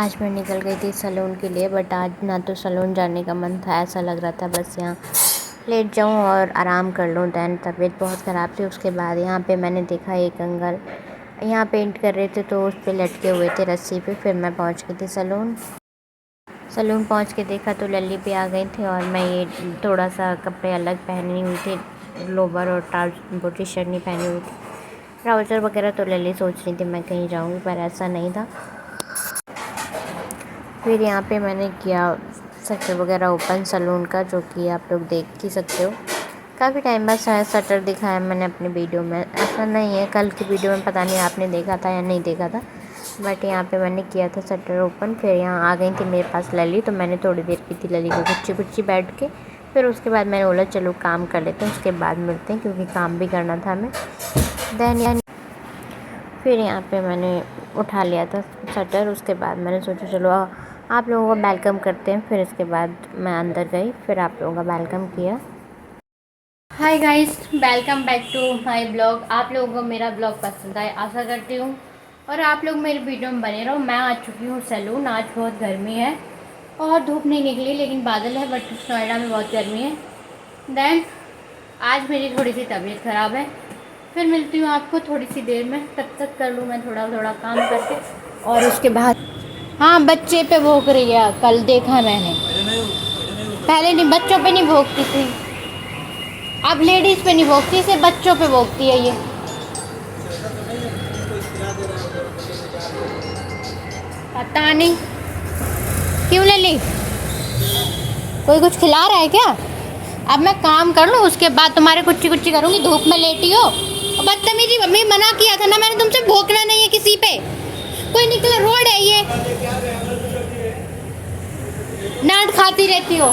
आज मैं निकल गई थी सैलून के लिए, बट आज ना तो सैलून जाने का मन था। ऐसा लग रहा था बस यहाँ लेट जाऊँ और आराम कर लूँ। दैन तबीयत बहुत ख़राब थी। उसके बाद यहाँ पे मैंने देखा एक अंकल यहाँ पेंट कर रहे थे, तो उस पे लटके हुए थे रस्सी पे। फिर मैं पहुँच गई थी सैलून पहुँच के देखा तो लल्ली पे आ गई थी, और मैं ये थोड़ा सा कपड़े अलग पहनी हुई थी, लोवर और वो टी शर्ट नहीं पहनी हुई थी, ट्राउज़र वगैरह। तो लल्ली सोच रही थी मैं कहीं जाऊँगी, पर ऐसा नहीं था। फिर यहाँ पे मैंने किया शटर वगैरह ओपन सैलून का, जो कि आप लोग देख ही सकते हो। काफ़ी टाइम बाद शायद शटर दिखाया मैंने अपने वीडियो में, ऐसा नहीं है। कल की वीडियो में पता नहीं आपने देखा था या नहीं देखा था, बट यहाँ पे मैंने किया था शटर ओपन। फिर यहाँ आ गई थी मेरे पास लली, तो मैंने थोड़ी देर की थी लली को कुछ बैठ के। फिर उसके बाद मैंने बोला चलो काम कर लेते हैं, उसके बाद मिलते हैं, क्योंकि काम भी करना था हमें। दैन फिर यहाँ पे मैंने उठा लिया था शटर। उसके बाद मैंने सोचा चलो आप लोगों का वेलकम करते हैं। फिर इसके बाद मैं अंदर गई, फिर आप लोगों का वेलकम किया। Hi guys, welcome back to my blog. आप लोगों को मेरा ब्लॉग पसंद आए आशा करती हूँ, और आप लोग मेरे वीडियो में बने रहो। मैं आ चुकी हूँ सैलून। आज बहुत गर्मी है और धूप नहीं निकली, लेकिन बादल है, बट नोएडा में बहुत गर्मी है। दैन आज मेरी थोड़ी सी तबीयत ख़राब है। फिर मिलती हूँ आपको थोड़ी सी देर में। तब तक कर लूँ मैं थोड़ा काम करके, और उसके बाद हाँ बच्चे पे भौंक रही है। कल देखा मैंने, पहले नहीं बच्चों पे नहीं भौंकती थी, अब लेडीज़ पे नहीं भौंकती, सिर्फ बच्चों पे भौंकती है ये। पता नहीं क्यों ले ली, कोई कुछ खिला रहा है क्या? अब मैं काम कर लूँ, उसके बाद तुम्हारे कुच्ची करूँगी। धूप में लेटी हो और बदतमीजी। मम्मी मना किया था ना मैंने तुमसे, भौंकना नहीं है किसी पे। कोई निकला रोड है ये, डांट खाती रहती हो।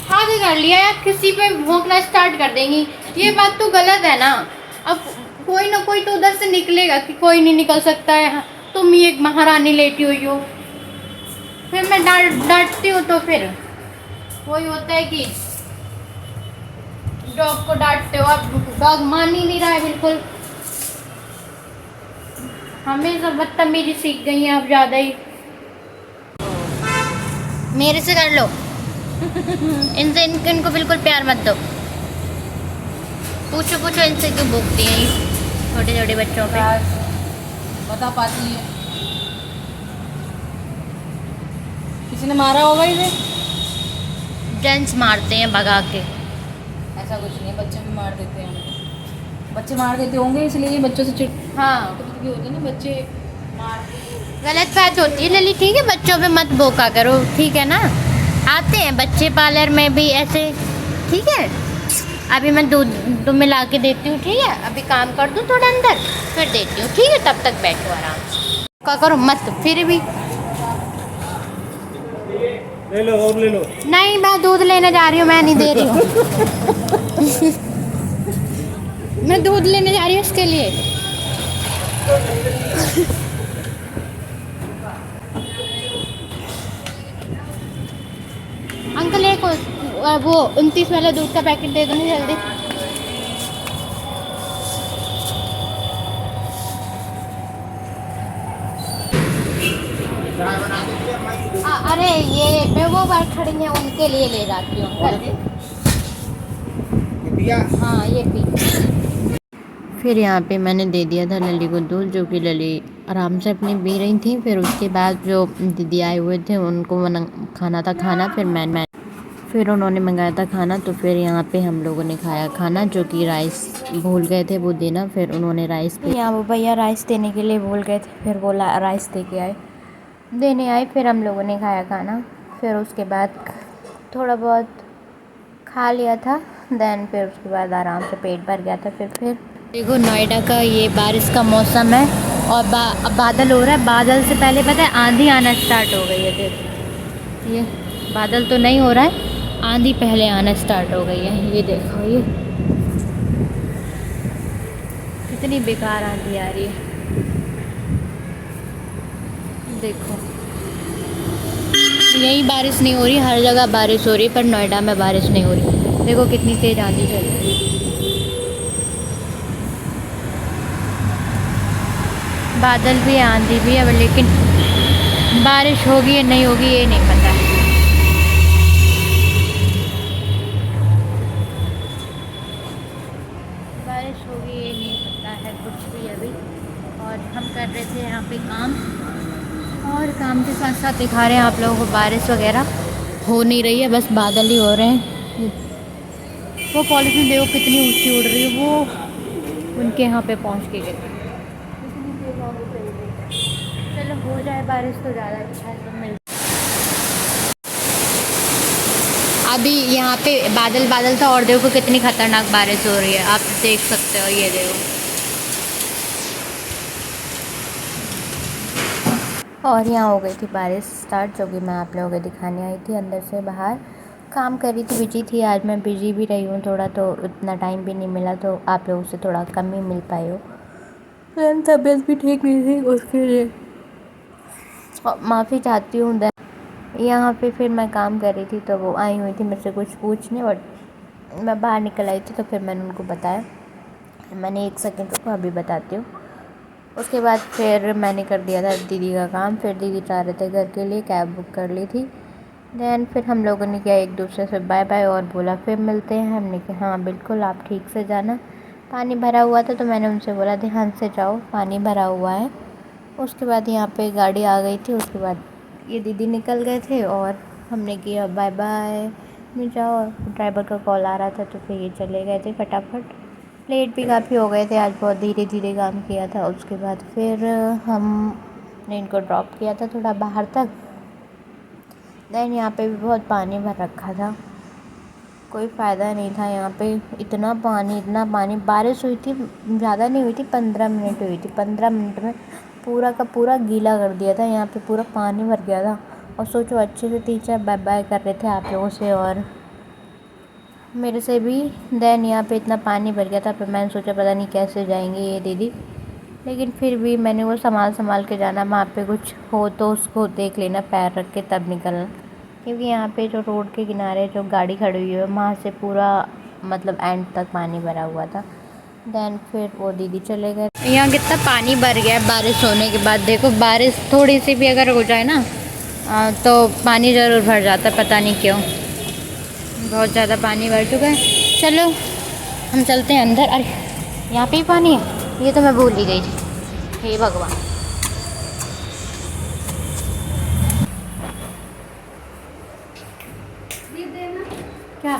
हाँ भी कर लिया यार, किसी पे भौंकना स्टार्ट कर देंगी, ये बात तो गलत है ना। अब कोई ना कोई तो उधर से निकलेगा कि कोई नहीं निकल सकता है, तुम ही एक महारानी लेटी हुई हो। फिर मैं डांटती हूँ तो फिर वही होता है कि डॉग को डांटते हो। अब डॉग मान ही नहीं रहा है बिल्कुल, हमें सब बदतमीजी सीख गई हैं अब ज़्यादा ही। मेरे से कर लो इनसे इनको बिल्कुल प्यार मत दो। पूछो इनसे क्यों भूखती हैं ये छोटे बच्चों पे। बता पाती है किसी ने मारा होगा इसे? जेंट्स मारते हैं भगा के। ऐसा कुछ नहीं है, बच्चे भी मार देते हैं। बच्चे मार देते होंगे इसलिए ये बच्चों से हाँ भी होते हैं ना, बच्चे मार। गलत बात होती है लली, ठीक है? बच्चों पे मत भौंका करो, ठीक है ना? आते हैं बच्चे पार्लर में भी ऐसे, ठीक है? अभी मैं दूध मिला के देती हूँ, ठीक है? अभी काम कर दूँ थोड़ा अंदर, फिर देती हूँ, ठीक है? तब तक बैठो आराम से, क्या करो मत। फिर भी ले लो और ले लो। नहीं, मैं दूध लेने जा रही हूँ, मैं नहीं दे रही हूँ मैं दूध लेने जा रही हूँ इसके लिए। अंकल एक वो 29 वाला दूध का पैकेट दे दो ना जल्दी। अरे ये वो बार खड़ी हैं, उनके लिए ले जाती हूँ अंकल। हाँ ये पी। फिर यहाँ पे मैंने दे दिया था लली को दूध, जो कि लली आराम से अपनी पी रही थी। फिर उसके बाद जो दीदी आए हुए थे उनको खाना था खाना। फिर उन्होंने मंगाया था खाना, तो फिर यहाँ पे हम लोगों ने खाया खाना, जो कि राइस भूल गए थे वो देना। फिर उन्होंने राइस पे, यहाँ वो भैया राइस देने के लिए भूल गए थे, फिर वो राइस देने आए। फिर हम लोगों ने खाया खाना। फिर उसके बाद थोड़ा बहुत खा लिया था। दैन फिर उसके बाद आराम से पेट भर गया था। फिर देखो नोएडा का ये बारिश का मौसम है, और अब बादल हो रहा है। बादल से पहले पता है आंधी आना स्टार्ट हो गई है। देखो ये बादल तो नहीं हो रहा है, आंधी पहले आना स्टार्ट हो गई है। ये देखो ये कितनी बेकार आंधी आ रही है। देखो यही बारिश नहीं हो रही, हर जगह बारिश हो रही है, पर नोएडा में बारिश नहीं हो रही। देखो कितनी तेज़ आंधी चल रही है। बादल भी, आंधी भी है, लेकिन बारिश होगी या नहीं होगी ये नहीं पता है। बारिश होगी ये नहीं पता है कुछ भी अभी। और हम कर रहे थे यहाँ पे काम, और काम के साथ साथ दिखा रहे हैं आप लोगों को बारिश वगैरह हो नहीं रही है, बस बादल ही हो रहे हैं। वो पॉलिथीन देखो कितनी ऊंची उड़ रही है, वो उनके यहाँ पे पहुँच के गई। चलो हो जाए बारिश तो ज़्यादा अच्छा है, तो मिल। अभी यहाँ पे बादल बादल था, और देखो कितनी खतरनाक बारिश हो रही है, आप देख सकते हो, ये देखो। और यहाँ हो गई थी बारिश स्टार्ट, जो कि मैं आप लोगों को दिखाने आई थी। अंदर से बाहर काम कर रही थी, बिजी थी। आज मैं बिजी भी रही हूँ थोड़ा, तो उतना टाइम भी नहीं मिला, तो आप लोगों से थोड़ा कम ही मिल पाए हो। तबीयत भी ठीक नहीं थी, उसके लिए माफ़ी चाहती हूँ। यहाँ पे फिर मैं काम कर रही थी, तो वो आई हुई थी मुझसे कुछ पूछने, और मैं बाहर निकल आई थी, तो फिर मैंने उनको बताया। मैंने 1 सेकंड रुको, अभी बताती हूँ। उसके बाद फिर मैंने कर दिया था दीदी का काम। फिर दीदी चाह रहे थे घर के लिए, कैब बुक कर ली थी। दैन फिर हम लोगों ने किया एक दूसरे से बाय बाय, और बोला फिर मिलते हैं। हमने कहा हाँ बिल्कुल, आप ठीक से जाना। पानी भरा हुआ था, तो मैंने उनसे बोला ध्यान से जाओ, पानी भरा हुआ है। उसके बाद यहाँ पे गाड़ी आ गई थी, उसके बाद ये दीदी निकल गए थे, और हमने किया बाय बाय, मैं जाओ। ड्राइवर का कॉल आ रहा था, तो फिर ये चले गए थे फटाफट। लेट भी काफ़ी हो गए थे, आज बहुत धीरे धीरे काम किया था। उसके बाद फिर हमने इनको ड्रॉप किया था थोड़ा बाहर तक। दैन यहाँ पे भी बहुत पानी भर रखा था, कोई फ़ायदा नहीं था यहाँ पे। इतना पानी। बारिश हुई थी, ज़्यादा नहीं हुई थी, 15 मिनट हुई थी। 15 मिनट में पूरा का पूरा गीला कर दिया था, यहाँ पे पूरा पानी भर गया था। और सोचो अच्छे से टीचर बाय बाय कर रहे थे आप लोगों से, और मेरे से भी। दैन यहाँ पे इतना पानी भर गया था, फिर मैंने सोचा पता नहीं कैसे जाएंगे ये दीदी, लेकिन फिर भी मैंने वो संभाल के जाना। वहाँ पे कुछ हो तो उसको देख लेना, पैर रख के तब निकलना, क्योंकि यहाँ पे जो रोड के किनारे जो गाड़ी खड़ी हुई है, वहाँ से पूरा मतलब एंड तक पानी भरा हुआ था। दैन फिर वो दीदी चले गए। यहाँ कितना पानी भर गया है बारिश होने के बाद। देखो बारिश थोड़ी सी भी अगर हो जाए ना, तो पानी ज़रूर भर जाता है, पता नहीं क्यों। बहुत ज़्यादा पानी भर चुका है। चलो हम चलते हैं अंदर। अरे यहाँ पे ही पानी है, ये तो मैं भूल ही गई थी। हे भगवान। क्या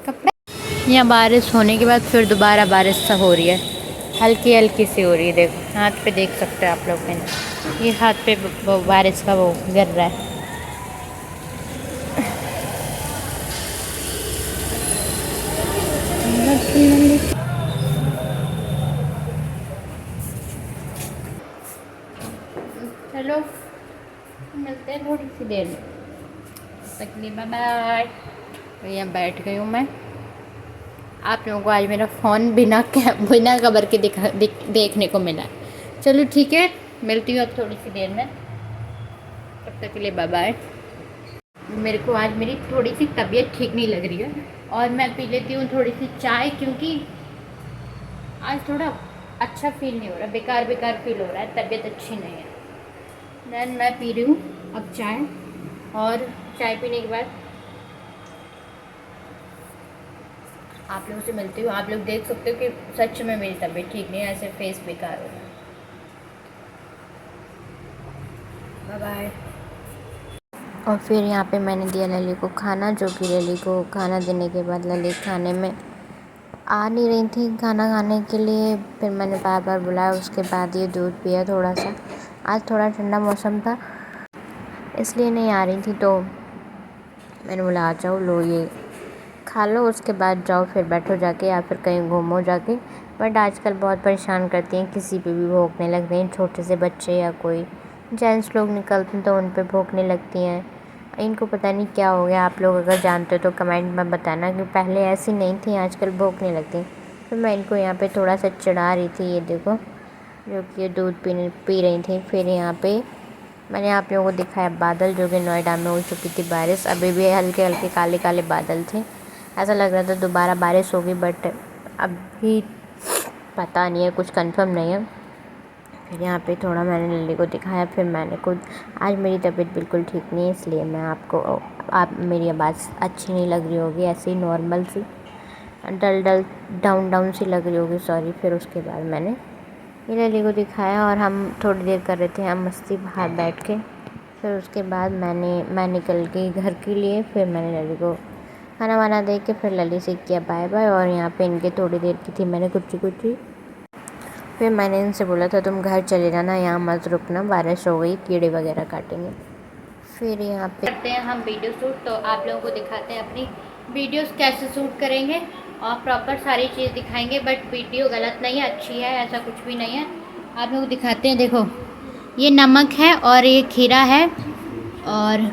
कपड़े? यहाँ बारिश होने के बाद फिर दोबारा बारिश सा हो रही है, हल्की हल्की सी हो रही है। देखो हाथ पे देख सकते हो आप लोग, मैंने ये हाथ पे वो बारिश का वो गिर रहा है। चलो मिलते हैं थोड़ी सी देर में, तक के लिए बाय बाय। यहाँ बैठ गई हूँ मैं। आप लोगों को आज मेरा फ़ोन बिना कवर के देखने को मिला। चलो ठीक है, मिलती हूँ अब थोड़ी सी देर में, तब तक के लिए बाय बाय। मेरे को आज मेरी थोड़ी सी तबीयत ठीक नहीं लग रही है, और मैं पी लेती हूँ थोड़ी सी चाय, क्योंकि आज थोड़ा अच्छा फील नहीं हो रहा, बेकार फील हो रहा है, तबीयत अच्छी नहीं है। दैन मैं पी रही हूँ अब चाय, और चाय पीने के बाद आप लोगों से मिलती हूँ। आप लोग देख सकते हो कि सच में मेरी तबीयत ठीक नहीं है, ऐसे फेस बेकार हो रहा है। Bye bye. और फिर यहाँ पे मैंने दिया लली को खाना, जो कि लली को खाना देने के बाद लली खाने में आ नहीं रही थी खाना खाने के लिए। फिर मैंने बार बार बुलाया, उसके बाद ये दूध पिया थोड़ा सा। आज थोड़ा ठंडा मौसम था, इसलिए नहीं आ रही थी, तो मैंने बोला आ जाओ, लो ये खा लो, उसके बाद जाओ फिर बैठो जाके, या फिर कहीं घूमो जाके। बट आजकल बहुत परेशान करती हैं, किसी पे भी भौंकने लगते हैं, छोटे से बच्चे या कोई जेंट्स लोग निकलते हैं तो उन पे भौंकने लगती हैं। इनको पता नहीं क्या हो गया। आप लोग अगर जानते हो तो कमेंट में बताना, कि पहले ऐसी नहीं थी, आजकल भौंकने लगती हैं। फिर मैं इनको यहाँ पे थोड़ा सा चिढ़ा रही थी, ये देखो, जो कि ये दूध पी रही थी। फिर यहाँ पे मैंने आप लोगों को दिखाया बादल, जो कि नोएडा में हो चुकी थी बारिश। अभी भी हल्के हल्के काले काले बादल थे, ऐसा लग रहा था दोबारा बारिश होगी, बट अभी पता नहीं है, कुछ कंफर्म नहीं है। फिर यहाँ पे थोड़ा मैंने लल्ली को दिखाया। फिर मैंने खुद, आज मेरी तबीयत बिल्कुल ठीक नहीं है, इसलिए मैं आप मेरी आवाज़ अच्छी नहीं लग रही होगी, ऐसे ही नॉर्मल सी डल डाउन सी लग रही होगी, सॉरी। फिर उसके बाद मैंने ये लल्ली को दिखाया और हम थोड़ी देर कर रहे थे हम मस्ती बाहर बैठ के। फिर उसके बाद मैं निकल गई घर के लिए। फिर मैंने लल्ली को खाना वाना दे के फिर लल्ली से किया बाय बाय। और यहाँ पे इनके थोड़ी देर की थी मैंने कुछ। फिर मैंने इनसे बोला था तुम घर चले जाना, यहाँ मत रुकना, बारिश हो गई, कीड़े वगैरह काटेंगे। फिर यहाँ पे करते हैं हम वीडियो शूट, तो आप लोगों को दिखाते हैं अपनी वीडियोस कैसे शूट करेंगे और प्रॉपर सारी चीज़ दिखाएंगे। बट वीडियो गलत नहीं है, अच्छी है, ऐसा कुछ भी नहीं है। आप लोग दिखाते हैं, देखो ये नमक है और ये खीरा है और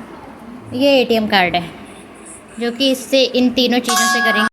ये ATM कार्ड है, जो कि इससे इन तीनों चीज़ों से करेंगे।